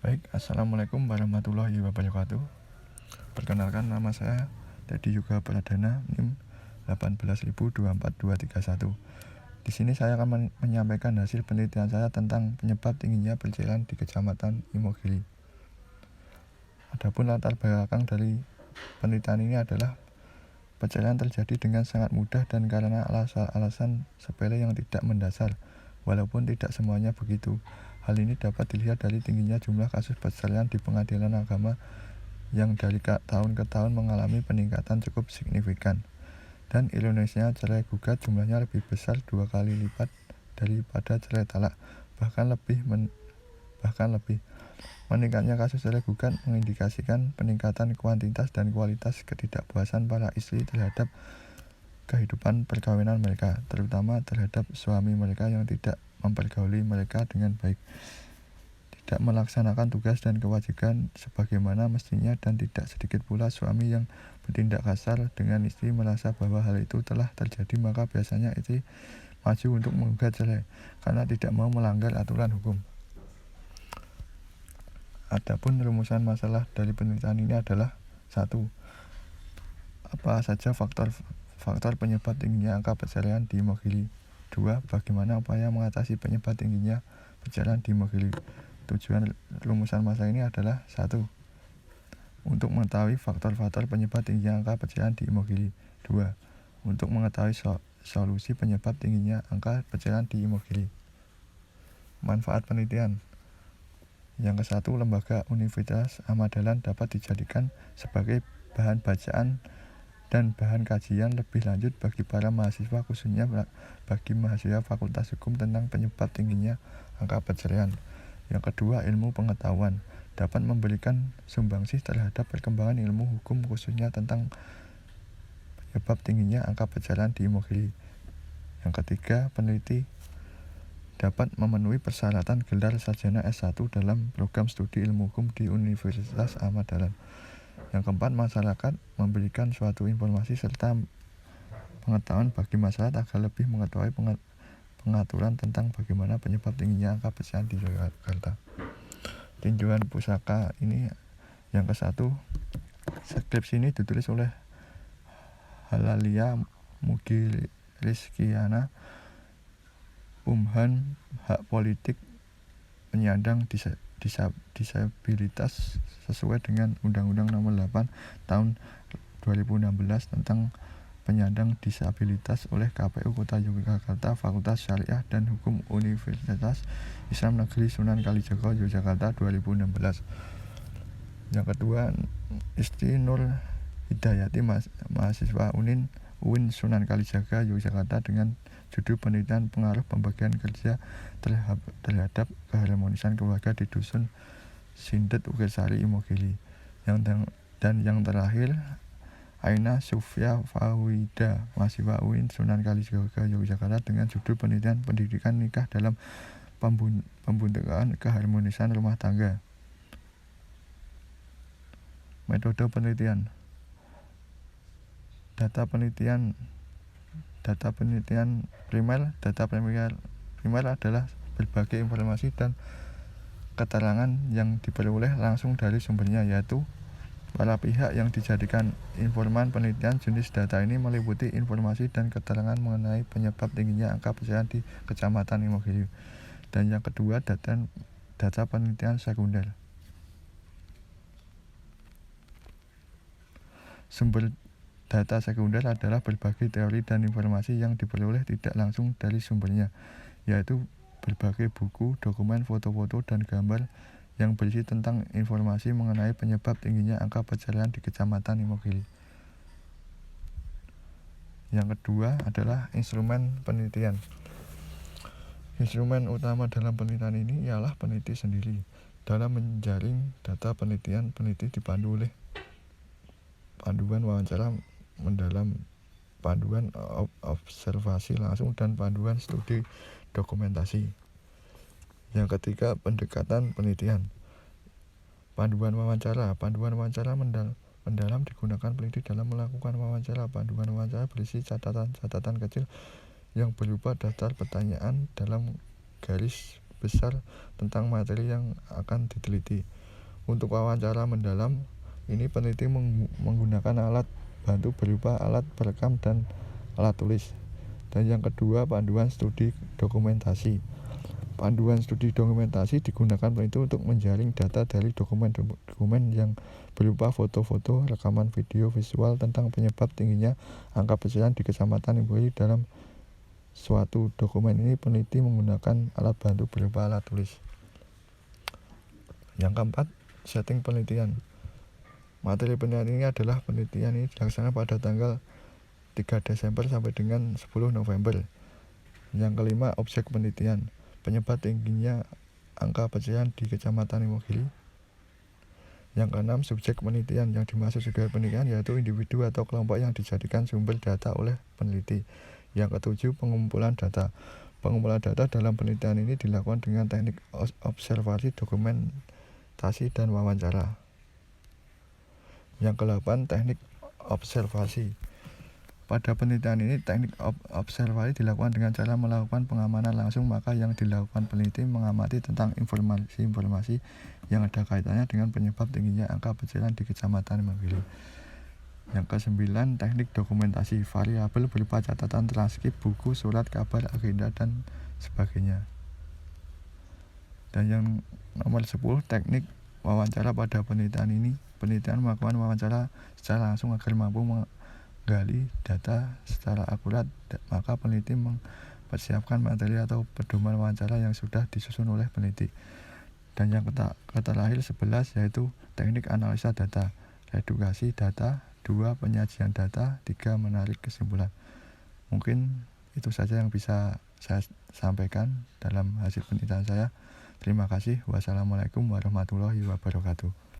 Baik, Assalamualaikum warahmatullahi wabarakatuh. Perkenalkan, nama saya Dedi Yuga Pradana, NIM 180242231. Di sini saya akan menyampaikan hasil penelitian saya tentang penyebab tingginya percairan di Kecamatan Imogiri. Adapun latar belakang dari penelitian ini adalah percairan terjadi dengan sangat mudah dan karena alasan sepele yang tidak mendasar, walaupun tidak semuanya begitu. Hal ini dapat dilihat dari tingginya jumlah kasus perceraian di pengadilan agama yang dari tahun ke tahun mengalami peningkatan cukup signifikan. Dan ironisnya, cerai gugat jumlahnya lebih besar 2 kali lipat daripada cerai talak, bahkan lebih. Meningkatnya kasus cerai gugat mengindikasikan peningkatan kuantitas dan kualitas ketidakpuasan para istri terhadap kehidupan perkawinan mereka, terutama terhadap suami mereka yang tidak mempergauli mereka dengan baik, tidak melaksanakan tugas dan kewajiban sebagaimana mestinya, dan tidak sedikit pula suami yang bertindak kasar dengan istri merasa bahwa hal itu telah terjadi, maka biasanya istri maju untuk menggugat cerai karena tidak mau melanggar aturan hukum. Adapun rumusan masalah dari penelitian ini adalah: 1. Apa saja faktor penyebab tingginya angka perceraian di Imogiri? 2. Bagaimana upaya mengatasi penyebab tingginya perceraian di Imogiri? Tujuan rumusan masalah ini adalah: 1. Untuk mengetahui faktor-faktor penyebab tingginya angka perceraian di Imogiri. 2. Untuk mengetahui solusi penyebab tingginya angka perceraian di Imogiri. Manfaat penelitian. Yang ke-1, lembaga Universitas Ahmad Dahlan dapat dijadikan sebagai bahan bacaan dan bahan kajian lebih lanjut bagi para mahasiswa, khususnya bagi mahasiswa Fakultas Hukum, tentang penyebab tingginya angka perceraian. Yang kedua, ilmu pengetahuan dapat memberikan sumbangsih terhadap perkembangan ilmu hukum, khususnya tentang penyebab tingginya angka perceraian di Imogiri. Yang ketiga, peneliti dapat memenuhi persyaratan gelar sarjana S1 dalam program studi ilmu hukum di Universitas Ahmad Dahlan. Yang keempat, masyarakat memberikan suatu informasi serta pengetahuan bagi masyarakat agar lebih mengetahui pengaturan tentang bagaimana penyebab tingginya angka perceraian di Jakarta. Tinjauan pusaka ini yang ke-1, skripsi ini ditulis oleh Halalia Mugirizkiana, Umhan, hak politik penyandang disabilitas sesuai dengan Undang-Undang Nomor 8 Tahun 2016 tentang penyandang disabilitas oleh KPU Kota Yogyakarta, Fakultas Syariah dan Hukum Universitas Islam Negeri Sunan Kalijaga, Yogyakarta 2016. Yang kedua, Isti Nur Hidayati, mahasiswa UIN Sunan Kalijaga, Yogyakarta, dengan judul penelitian pengaruh pembagian kerja terhadap keharmonisan keluarga di Dusun Sindet, Ukirsari, Imogiri. Dan yang terakhir, Aina Sufya Fawida, mahasiswa UIN Sunan Kalijaga, Yogyakarta, dengan judul penelitian pendidikan nikah dalam pembentukan keharmonisan rumah tangga. Metode penelitian. Data penelitian primer. Data primer adalah berbagai informasi dan keterangan yang diperoleh langsung dari sumbernya, yaitu para pihak yang dijadikan informan penelitian. Jenis data ini meliputi informasi dan keterangan mengenai penyebab tingginya angka perceraian di Kecamatan Imogiri. Dan yang kedua, data penelitian sekunder. Sumber data sekunder adalah berbagai teori dan informasi yang diperoleh tidak langsung dari sumbernya, yaitu berbagai buku, dokumen, foto-foto, dan gambar yang berisi tentang informasi mengenai penyebab tingginya angka perceraian di Kecamatan Imogiri. Yang kedua adalah instrumen penelitian. Instrumen utama dalam penelitian ini ialah peneliti sendiri. Dalam menjaring data penelitian, peneliti dipandu oleh panduan wawancara mendalam, panduan observasi langsung, dan panduan studi dokumentasi. Yang ketiga, pendekatan penelitian. Panduan wawancara mendalam digunakan peneliti dalam melakukan wawancara. Panduan wawancara berisi catatan kecil yang berupa daftar pertanyaan dalam garis besar tentang materi yang akan diteliti. Untuk wawancara mendalam, ini peneliti menggunakan alat bantu berupa alat perekam dan alat tulis. Dan yang kedua, panduan studi dokumentasi. Panduan studi dokumentasi digunakan peneliti untuk menjaring data dari dokumen-dokumen yang berupa foto-foto, rekaman video, visual tentang penyebab tingginya angka perceraian di Kecamatan Imogiri. Dalam suatu dokumen ini peneliti menggunakan alat bantu berupa alat tulis. Yang keempat, setting penelitian. Materi penelitian ini adalah penelitian ini dilaksanakan pada tanggal 3 Desember sampai dengan 10 November. Yang kelima, objek penelitian. Penyebab tingginya angka perceraian di Kecamatan Imogiri. Yang keenam, subjek penelitian. Yang dimaksud subjek penelitian yaitu individu atau kelompok yang dijadikan sumber data oleh peneliti. Yang ketujuh, pengumpulan data. Pengumpulan data dalam penelitian ini dilakukan dengan teknik observasi, dokumentasi, dan wawancara. Yang ke-8, teknik observasi. Pada penelitian ini, teknik observasi dilakukan dengan cara melakukan pengamanan langsung, maka yang dilakukan peneliti mengamati tentang informasi-informasi yang ada kaitannya dengan penyebab tingginya angka perceraian di Kecamatan Imogiri. Yang ke-9, teknik dokumentasi. Variabel berupa catatan transkrip, buku, surat, kabar, agenda, dan sebagainya. Dan yang nomor 10, teknik wawancara. Pada penelitian ini, penelitian melakukan wawancara secara langsung agar mampu menggali data secara akurat, maka peneliti mempersiapkan materi atau pedoman wawancara yang sudah disusun oleh peneliti. Dan yang terakhir 11 yaitu teknik analisa data, redukasi data, 2 penyajian data, 3 menarik kesimpulan. Mungkin itu saja yang bisa saya sampaikan dalam hasil penelitian saya. Terima kasih. Wassalamualaikum warahmatullahi wabarakatuh.